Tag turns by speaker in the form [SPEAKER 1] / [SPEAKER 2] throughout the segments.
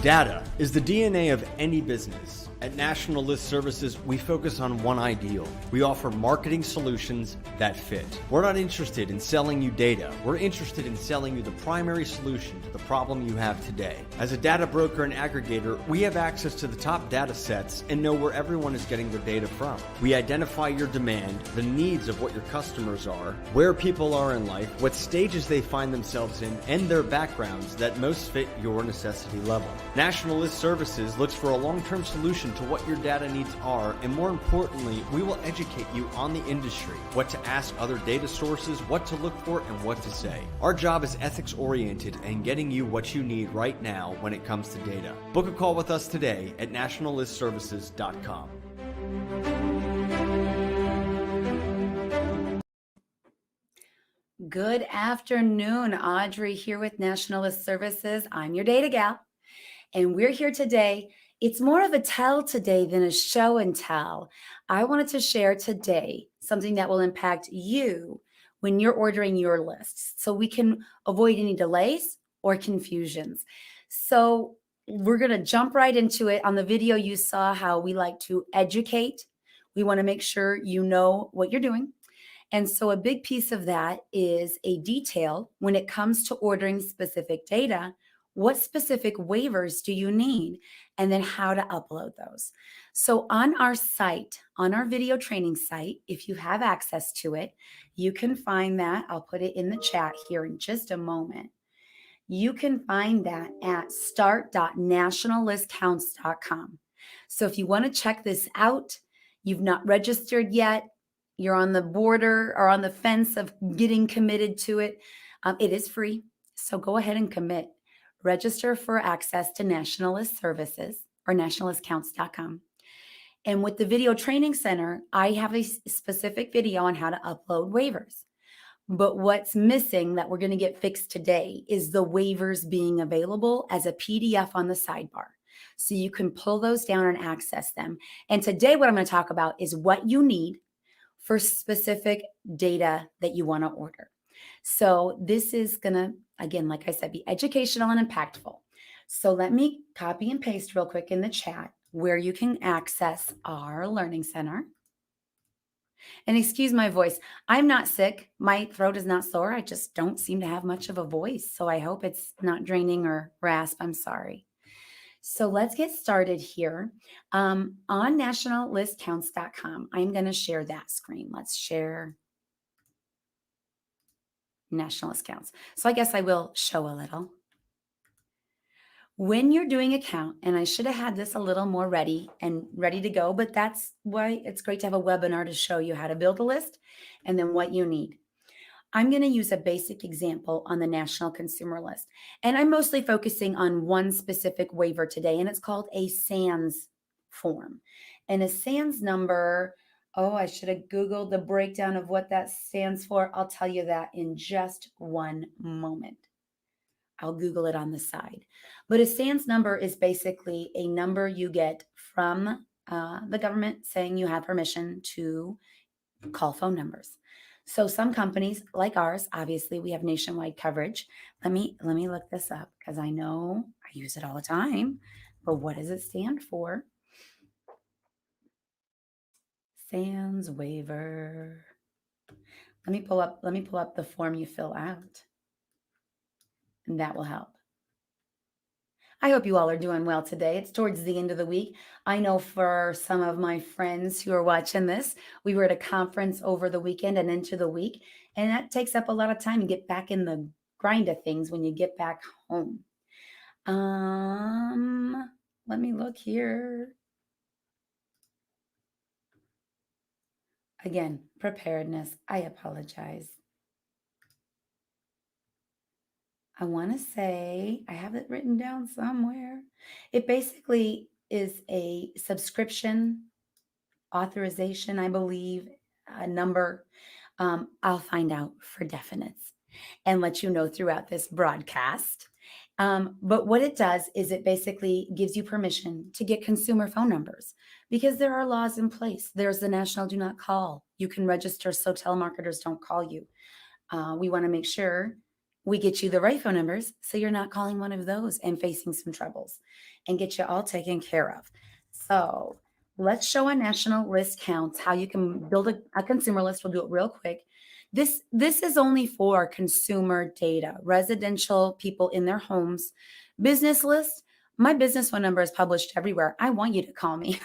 [SPEAKER 1] Data is the DNA of any business. At National List Services, we focus on one ideal. We offer marketing solutions that fit. We're not interested in selling you data. We're interested in selling you the primary solution to the problem you have today. As a data broker and aggregator, we have access to the top data sets and know where everyone is getting their data from. We identify your demand, the needs of what your customers are, where people are in life, what stages they find themselves in, and their backgrounds that most fit your necessity level. National List Services looks for a long-term solution to what your data needs are, and more importantly, we will educate you on the industry, what to ask other data sources, what to look for, and what to say. Our job is ethics-oriented and getting you what you need right now when it comes to data. Book a call with us today at nationallistservices.com.
[SPEAKER 2] Good afternoon, Audrey here with National List Services. I'm your data gal, and we're here today. It's more of a tell today than a show and tell. I wanted to share today something that will impact you when you're ordering your lists so we can avoid any delays or confusions. So we're going to jump right into it. On the video, you saw how we like to educate. We want to make sure you know what you're doing. And so a big piece of that is a detail when it comes to ordering specific data. What specific waivers do you need? And then how to upload those. So on our site, on our video training site, if you have access to it, you can find that. I'll put it in the chat here in just a moment. You can find that at start.nationallistcounts.com. So if you want to check this out, you've not registered yet, you're on the border or on the fence of getting committed to it, it is free. So go ahead and commit. Register for access to National List Services or nationallistcounts.com. And with the Video Training Center, I have a specific video on how to upload waivers. But what's missing that we're going to get fixed today is the waivers being available as a PDF on the sidebar. So you can pull those down and access them. And today what I'm going to talk about is what you need for specific data that you want to order. So this is going to, again, like I said, be educational and impactful. So let me copy and paste real quick in the chat where you can access our Learning Center. And excuse my voice. I'm not sick. My throat is not sore. I just don't seem to have much of a voice. So I hope it's not draining or rasp. I'm sorry. So let's get started here. On nationallistcounts.com, I'm going to share that screen. Let's share National List Counts. So I guess I will show a little. When you're doing a count, and I should have had this a little more ready to go, but that's why it's great to have a webinar to show you how to build a list and then what you need. I'm going to use a basic example on the National Consumer List. And I'm mostly focusing on one specific waiver today, and it's called a SANS form. And a SANS number, oh, I should have Googled the breakdown of what that stands for. I'll tell you that in just one moment. I'll Google it on the side. But a SANS number is basically a number you get from the government saying you have permission to call phone numbers. So some companies like ours, obviously we have nationwide coverage. Let me look this up because I know I use it all the time. But what does it stand for? SANS waiver. Let me pull up the form you fill out. And that will help. I hope you all are doing well today. It's towards the end of the week. I know for some of my friends who are watching this, we were at a conference over the weekend and into the week, and that takes up a lot of time to get back in the grind of things when you get back home. Let me look here. Again, preparedness. I apologize. I want to say, I have it written down somewhere. It basically is a subscription authorization, I believe, a number. I'll find out for definites and let you know throughout this broadcast. But what it does is it basically gives you permission to get consumer phone numbers because there are laws in place. There's the National Do Not Call. You can register so telemarketers don't call you. We want to make sure we get you the right phone numbers so you're not calling one of those and facing some troubles, and get you all taken care of. So let's show a national list counts how you can build a consumer list. We'll do it real quick. This is only for consumer data, residential people in their homes. Business list, my business phone number is published everywhere. I want you to call me.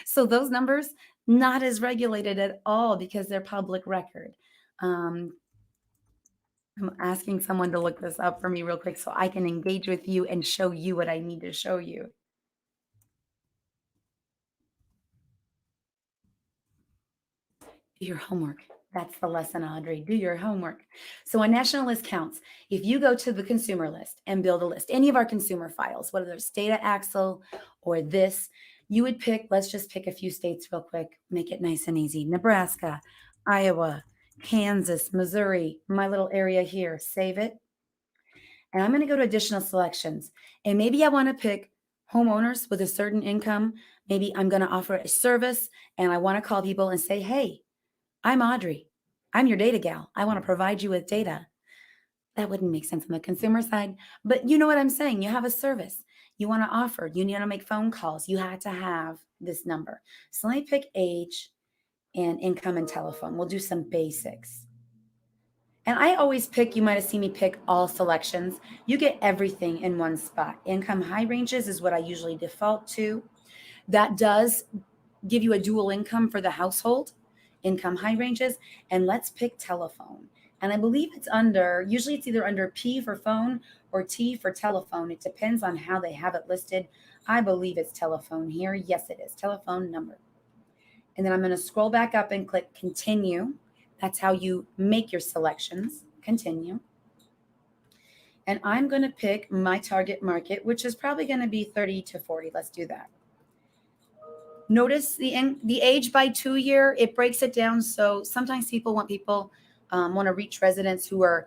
[SPEAKER 2] So those numbers, not as regulated at all because they're public record. I'm asking someone to look this up for me real quick so I can engage with you and show you what I need to show you. Do your homework. That's the lesson, Audrey. Do your homework. So a national list counts. If you go to the consumer list and build a list, any of our consumer files, whether it's Data Axle or this, you would pick, let's just pick a few states real quick, make it nice and easy. Nebraska, Iowa, Kansas, Missouri, my little area here. Save it. And I'm going to go to additional selections. And maybe I want to pick homeowners with a certain income. Maybe I'm going to offer a service and I want to call people and say, hey, I'm Audrey. I'm your data gal. I want to provide you with data. That wouldn't make sense on the consumer side, but you know what I'm saying. You have a service you want to offer. You need to make phone calls. You had to have this number. So let me pick age and income and telephone. We'll do some basics. And I always pick, you might have seen me pick all selections. You get everything in one spot. Income high ranges is what I usually default to. That does give you a dual income for the household. Income high ranges, and let's pick telephone. And I believe it's under, usually it's either under P for phone or T for telephone. It depends on how they have it listed. I believe it's telephone here. Yes, it is telephone number. And then I'm going to scroll back up and click continue. That's how you make your selections. Continue. And I'm going to pick my target market, which is probably going to be 30 to 40. Let's do that. Notice the age by 2 year, it breaks it down. So sometimes people want to reach residents who are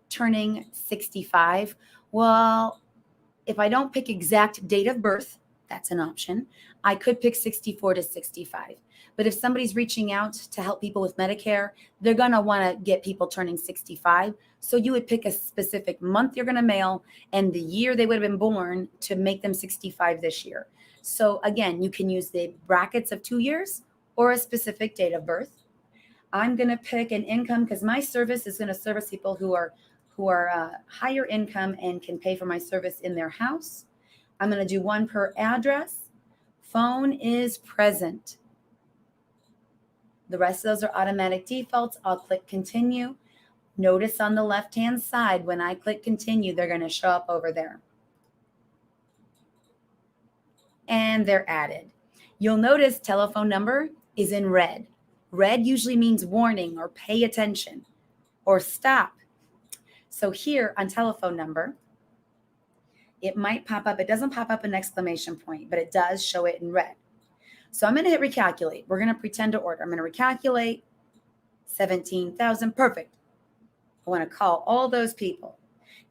[SPEAKER 2] turning 65. Well, if I don't pick exact date of birth, that's an option. I could pick 64 to 65. But if somebody's reaching out to help people with Medicare, they're going to want to get people turning 65. So you would pick a specific month you're going to mail and the year they would have been born to make them 65 this year. So again, you can use the brackets of 2 years or a specific date of birth. I'm going to pick an income because my service is going to service people who are higher income and can pay for my service in their house. I'm going to do one per address. Phone is present. The rest of those are automatic defaults. I'll click continue. Notice on the left-hand side, when I click continue, they're going to show up over there. And they're added. You'll notice telephone number is in red. Red usually means warning or pay attention or stop. So here on telephone number, it might pop up. It doesn't pop up an exclamation point, but it does show it in red. So I'm going to hit recalculate. We're going to pretend to order. I'm going to recalculate 17,000. Perfect. I want to call all those people.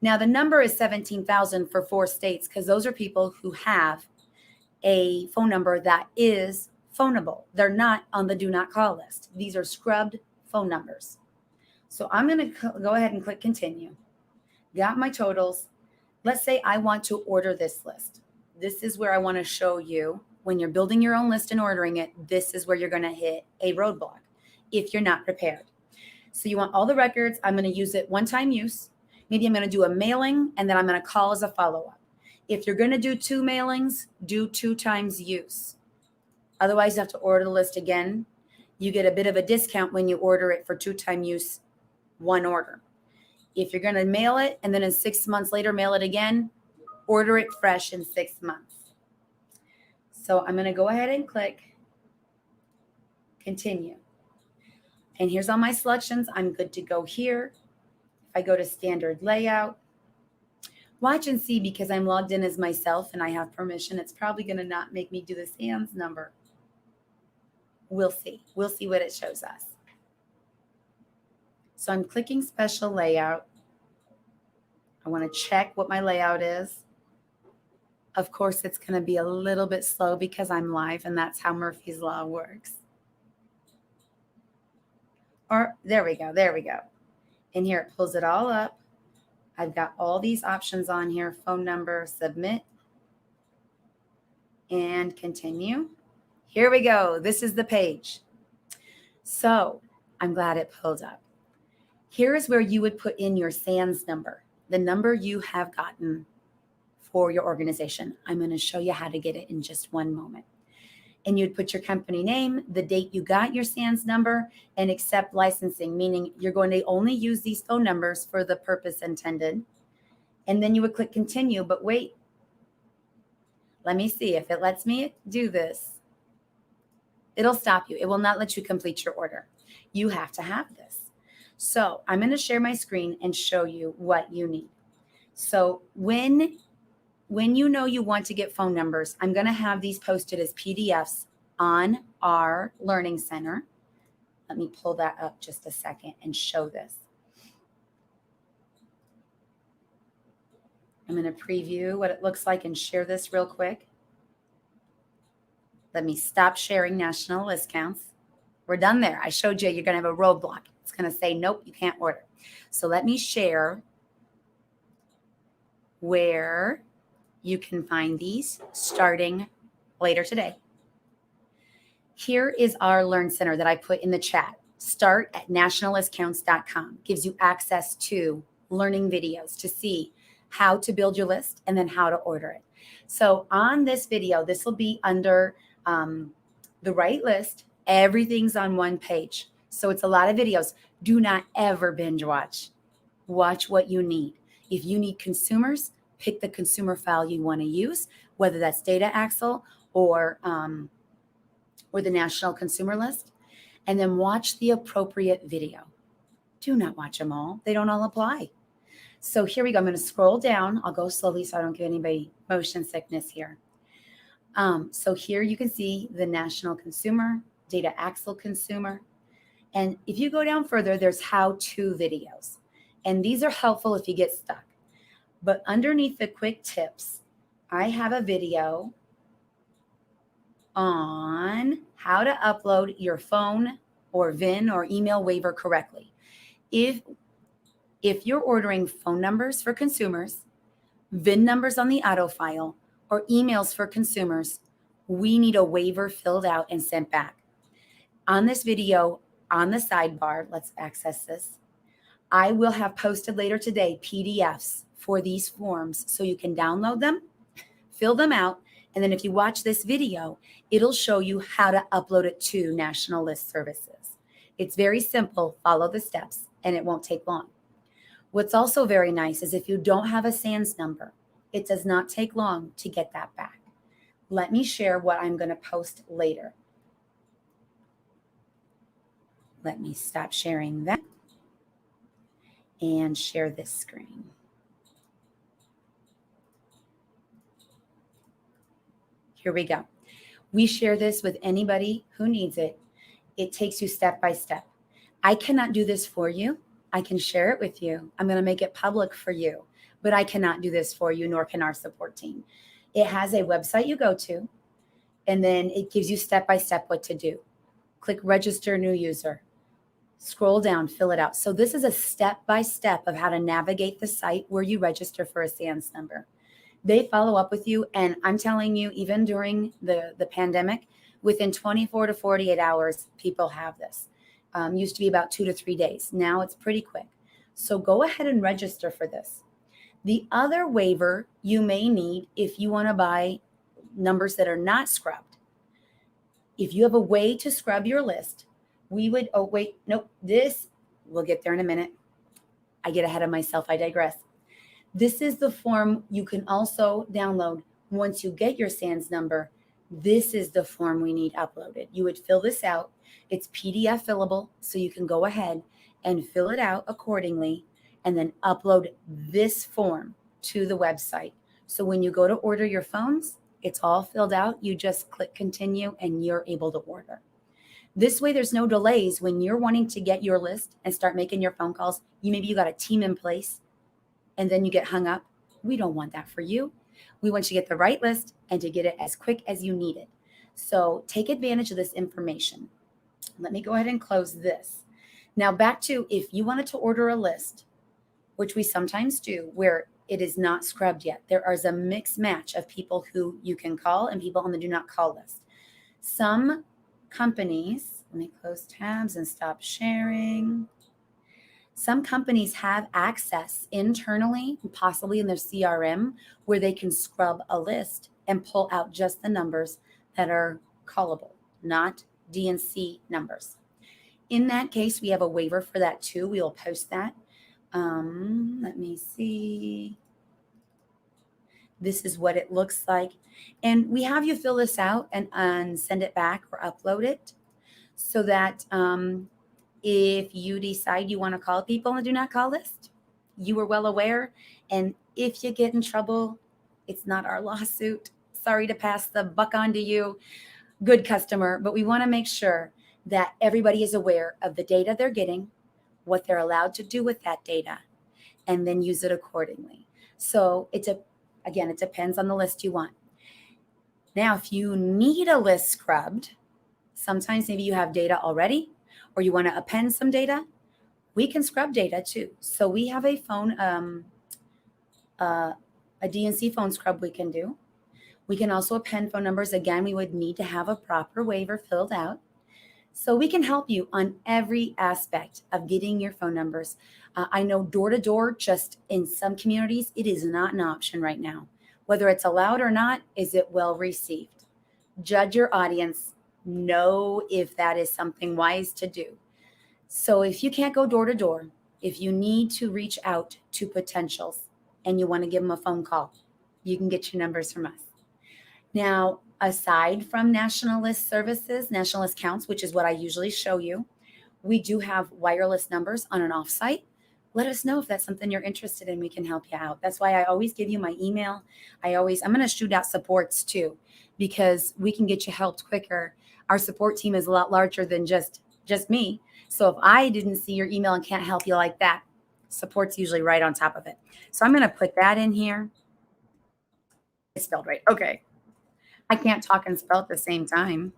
[SPEAKER 2] Now the number is 17,000 for 4 states because those are people who have a phone number that is phoneable. They're not on the do not call list. These are scrubbed phone numbers. So I'm going to go ahead and click continue. Got my totals. Let's say I want to order this list. This is where I want to show you when you're building your own list and ordering it, this is where you're going to hit a roadblock if you're not prepared. So you want all the records. I'm going to use it one-time use. Maybe I'm going to do a mailing and then I'm going to call as a follow-up. If you're going to do 2 mailings, do 2 times use. Otherwise, you have to order the list again. You get a bit of a discount when you order it for 2-time use, 1 order. If you're going to mail it and then in 6 months later, mail it again, order it fresh in 6 months. So I'm going to go ahead and click continue. And here's all my selections. I'm good to go here. If I go to standard layout, watch and see because I'm logged in as myself and I have permission. It's probably going to not make me do the SANS number. We'll see. We'll see what it shows us. So I'm clicking special layout. I want to check what my layout is. Of course, it's going to be a little bit slow because I'm live and that's how Murphy's Law works. Or there we go. There we go. And here it pulls it all up. I've got all these options on here: phone number, submit, and continue. Here we go. This is the page. So I'm glad it pulled up. Here is where you would put in your SANS number, the number you have gotten for your organization. I'm going to show you how to get it in just one moment. And you'd put your company name, the date you got your SANS number, and accept licensing, meaning you're going to only use these phone numbers for the purpose intended. And then you would click continue, but wait. Let me see if it lets me do this. It'll stop you. It will not let you complete your order. You have to have this. So I'm going to share my screen and show you what you need. So when you know you want to get phone numbers, I'm going to have these posted as PDFs on our Learning Center. Let me pull that up just a second and show this. I'm going to preview what it looks like and share this real quick. Let me stop sharing national list counts. We're done there. I showed you you're going to have a roadblock. It's going to say, nope, you can't order. So let me share where you can find these starting later today. Here is our Learn Center that I put in the chat. Start at nationallistcounts.com. Gives you access to learning videos to see how to build your list and then how to order it. So on this video, this will be under the right list. Everything's on one page. So it's a lot of videos. Do not ever binge watch. Watch what you need. If you need consumers, pick the consumer file you want to use, whether that's Data Axle or the National Consumer List, and then watch the appropriate video. Do not watch them all. They don't all apply. So here we go. I'm going to scroll down. I'll go slowly so I don't give anybody motion sickness here. So here you can see the National Consumer, Data Axle Consumer. And if you go down further, there's how-to videos. And these are helpful if you get stuck. But underneath the quick tips, I have a video on how to upload your phone or VIN or email waiver correctly. If you're ordering phone numbers for consumers, VIN numbers on the auto file, or emails for consumers, we need a waiver filled out and sent back. On this video, on the sidebar, let's access this. I will have posted later today PDFs for these forms so you can download them, fill them out, and then if you watch this video, it'll show you how to upload it to National List Services. It's very simple. Follow the steps, and it won't take long. What's also very nice is if you don't have a SANS number, it does not take long to get that back. Let me share what I'm going to post later. Let me stop sharing that and share this screen. Here we go. We share this with anybody who needs it. It takes you step by step. I cannot do this for you. I can share it with you. I'm going to make it public for you, but I cannot do this for you, nor can our support team. It has a website you go to, and then it gives you step by step what to do. Click register new user. Scroll down, fill it out. So this is a step by step of how to navigate the site where you register for a SANS number. They follow up with you, and I'm telling you, even during the pandemic, within 24 to 48 hours, people have this. Used to be about 2 to 3 days. Now it's pretty quick. So go ahead and register for this. The other waiver you may need if you want to buy numbers that are not scrubbed. If you have a way to scrub your list, we'll get there in a minute. I get ahead of myself. I digress. This is the form you can also download once you get your SANS number. This is the form we need uploaded. You would fill this out. It's PDF fillable, so you can go ahead and fill it out accordingly and then upload this form to the website. So when you go to order your phones, it's all filled out. You just click continue and you're able to order. This way, there's no delays when you're wanting to get your list and start making your phone calls. Maybe you got a team in place and then you get hung up. We don't want that for you. We want you to get the right list and to get it as quick as you need it. So take advantage of this information. Let me go ahead and close this. Now back to if you wanted to order a list which we sometimes do, where it is not scrubbed yet. There is a mixed match of people who you can call and people on the do not call list. Some companies, let me close tabs and stop sharing. Some companies have access internally, possibly in their CRM, where they can scrub a list and pull out just the numbers that are callable, not DNC numbers. In that case, we have a waiver for that too. We will post that. Let me see. This is what it looks like. And we have you fill this out and send it back or upload it so that if you decide you want to call people on the do not call list, you are well aware. And if you get in trouble, it's not our lawsuit. Sorry to pass the buck on to you, good customer, but we want to make sure that everybody is aware of the data they're getting, what they're allowed to do with that data, and then use it accordingly. So it depends on the list you want. Now, if you need a list scrubbed, sometimes maybe you have data already or you want to append some data, we can scrub data too. So we have a phone, a DNC phone scrub we can do. We can also append phone numbers. Again, we would need to have a proper waiver filled out. So we can help you on every aspect of getting your phone numbers. I know door-to-door, just in some communities, it is not an option right now. Whether it's allowed or not, is it well received? Judge your audience. Know if that is something wise to do. So if you can't go door-to-door, if you need to reach out to potentials and you want to give them a phone call, you can get your numbers from us. Now, aside from national list services, national list counts, which is what I usually show you, we do have wireless numbers on an offsite. Let us know if that's something you're interested in. We can help you out. That's why I always give you my email. I'm going to shoot out supports too, because we can get you helped quicker. Our support team is a lot larger than just me. So if I didn't see your email and can't help you like that, support's usually right on top of it. So I'm going to put that in here. It's spelled right. Okay. I can't talk and spell at the same time.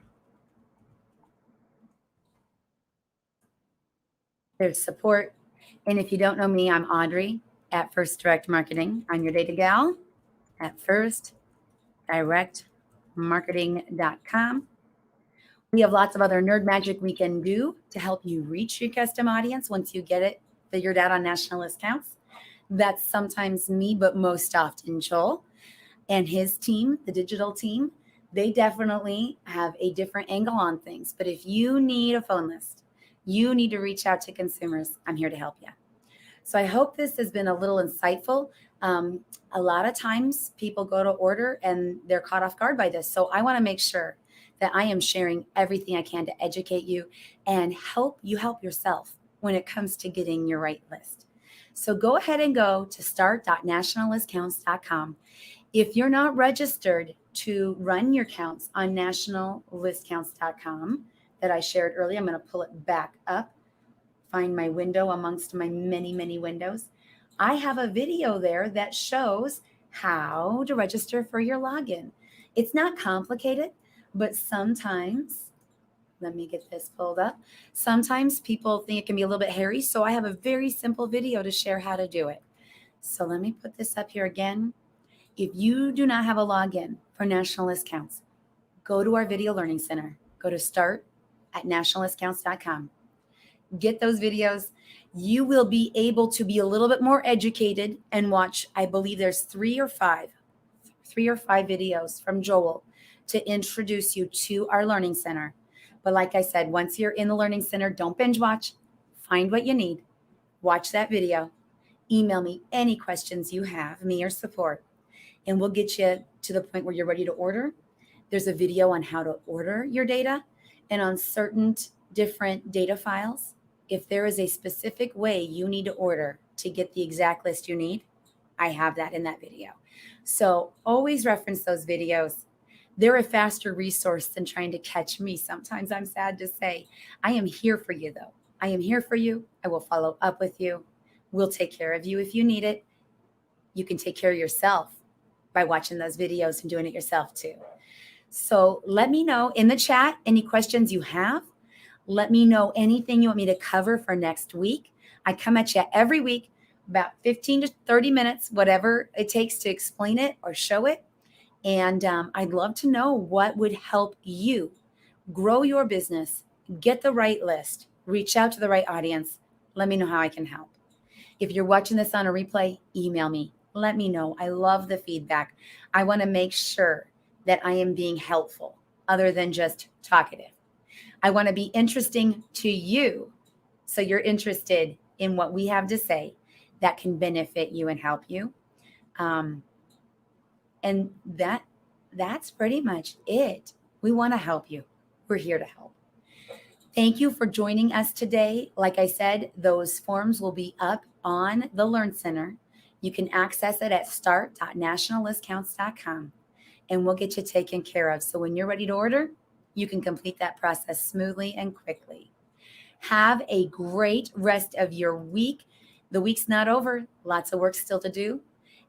[SPEAKER 2] There's support. And if you don't know me, I'm Audrey at First Direct Marketing. I'm your data gal at firstdirectmarketing.com. We have lots of other nerd magic we can do to help you reach your custom audience once you get it figured out on national list counts. That's sometimes me, but most often Joel and his team, the digital team. They definitely have a different angle on things. But if you need a phone list, you need to reach out to consumers. I'm here to help you. So I hope this has been a little insightful. A lot of times people go to order and they're caught off guard by this. So I want to make sure that I am sharing everything I can to educate you and help you help yourself when it comes to getting your right list. So go ahead and go to start.nationallistcounts.com. If you're not registered to run your counts on nationallistcounts.com that I shared earlier, I'm going to pull it back up, find my window amongst my many, many windows. I have a video there that shows how to register for your login. It's not complicated, but sometimes, let me get this pulled up. Sometimes people think it can be a little bit hairy, so I have a very simple video to share how to do it. So let me put this up here again. If you do not have a login for National List Counts, go to our Video Learning Center. Go to start.nationallistcounts.com. Get those videos. You will be able to be a little bit more educated and watch, I believe there's three or five videos from Joel to introduce you to our Learning Center. But like I said, once you're in the Learning Center, don't binge watch. Find what you need. Watch that video. Email me any questions you have, me or support, and we'll get you to the point where you're ready to order. There's a video on how to order your data and on certain different data files. If there is a specific way you need to order to get the exact list you need, I have that in that video. So always reference those videos. They're a faster resource than trying to catch me. Sometimes I'm sad to say. I am here for you though. I am here for you. I will follow up with you. We'll take care of you if you need it. You can take care of yourself by watching those videos and doing it yourself too. So let me know in the chat any questions you have. Let me know anything you want me to cover for next week. I come at you every week about 15 to 30 minutes, whatever it takes to explain it or show it. And I'd love to know what would help you grow your business, get the right list, reach out to the right audience. Let me know how I can help. If you're watching this on a replay, email me. Let me know. I love the feedback. I want to make sure that I am being helpful other than just talkative. I want to be interesting to you so you're interested in what we have to say that can benefit you and help you. And that's pretty much it. We want to help you. We're here to help. Thank you for joining us today. Like I said, those forms will be up on the Learn Center. You can access it at start.nationallistcounts.com, and we'll get you taken care of. So when you're ready to order, you can complete that process smoothly and quickly. Have a great rest of your week. The week's not over. Lots of work still to do.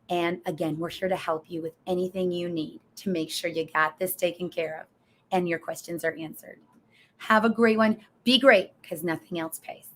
[SPEAKER 2] And again, we're here to help you with anything you need to make sure you got this taken care of and your questions are answered. Have a great one. Be great, because nothing else pays.